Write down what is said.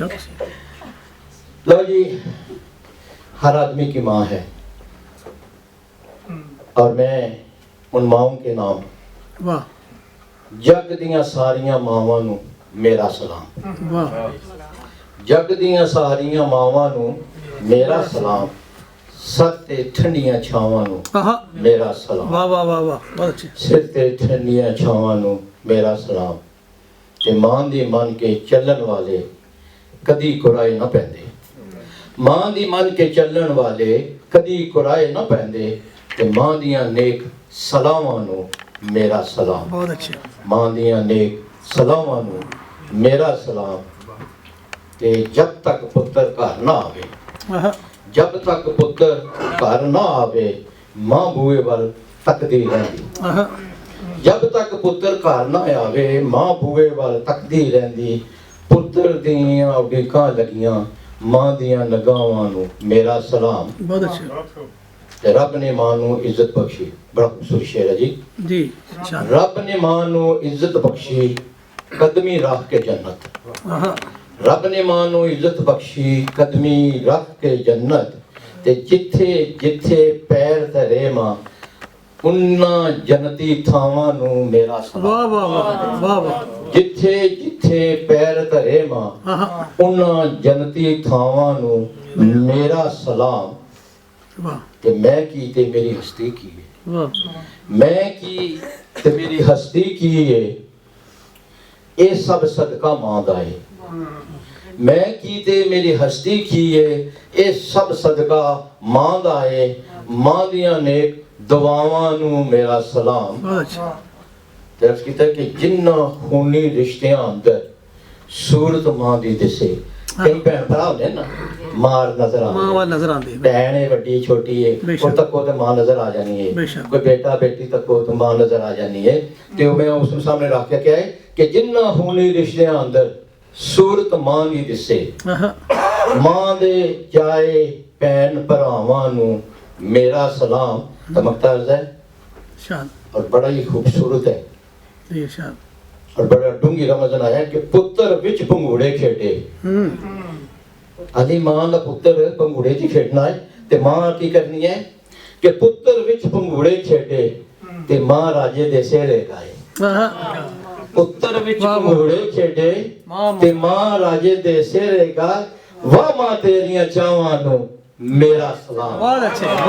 लो जी, हर आदमी की माँ है और मैं उन माओं के नाम वाह जग दियां सारियां मावां नू मेरा सलाम। वाह जग दियां सारियां मावां नू मेरा सलाम। सर ते ठंडियां छावां नू आहा मेरा सलाम। वाह वाह वाह वाह बहुत अच्छे सिर ते ठंडियां छावां नू मेरा सलाम। ते मां दी मन के चलन वाले कदी कुराए ना पैंदे। मां दी मन के चलन वाले कदी कुराए ना पैंदे। ते मां दियां नेक सलावां नू मेरा सलाम। बहुत अच्छे मां दियां नेक सलावां नू मेरा सलाम। ते जब तक पुत्र घर ना आवे, आहा जब तक पुत्र घर ना आवे, मां बूए वल तकदी रहंदी। आहा जब तक पुत्र घर ना आवे, मां बूए वल तकदी रहंदी। पुत्र दियां उड़ीकां लगियां, मां दियां नगावां नू मेरा सलाम। बहुत अच्छे ते रब ने मां नू इज्जत बख्शी। बड़ा खूबसूरत शेर है जी। जी शान रब ने मां नू इज्जत बख्शी, कदमी रख के जन्नत। आहा रब ने मां नू इज्जत बख्शी, कदमी रख के जन्नत। ते जिथे जिथे पैर धरे मां, उन्ना जन्नती थावां नू मेरा वाह सलाम। वाह वाह वाह वाह जिथे जिथे पैर धरे मां, आहा उन्ना जन्नती थावां नू मेरा सलाम। वाह ते मैं की ते मेरी हस्ती की है। वाह मैं की ते मेरी हस्ती की है, ये सब सदका मां दा है। मैं की ते मेरी हस्ती की है, ये सब सदका मां दा है। मां दियां नेक दुआवां नू मेरा सलाम। बहुत अच्छे दर्ज कीता कि जिन्ना खूनी रिश्तियां अंदर सूरत मां दी दिसे। कई भैन भरा होंदे ना, मार नजर मां आवे, वाल नजर आती है भैन है वड्डी छोटी है, बेशक। उस तक तो मां नजर आ जानी है। बेशक। कोई बेटा बेटी तक तो मां नजर आ जानी है। तो मैं उस सामने रख के क्या है कि जिन्ना खूनी रिश्तियां अंदर सूरत मां दी दिसे। आहा मां दे जाए भैन भरावां नू मेरा सलाम। तमकता है शान और बड़ा ही खूबसूरत है जी शान और बड़ा डूंगी रमजन आया कि पुत्र विच भंगूड़े खेडे। अली मां दा पुत्र भंगूड़े च खेडना है ते मां की करनी है कि पुत्र विच भंगूड़े खेडे ते मां राजे दे सेरे गाए। आहा पुत्र विच वाह, वाह। भंगूड़े खेडे मां ते मां राजे दे सेरे गाए। वाह मां तेरियां चावां नू मेरा सलाम। बहुत अच्छे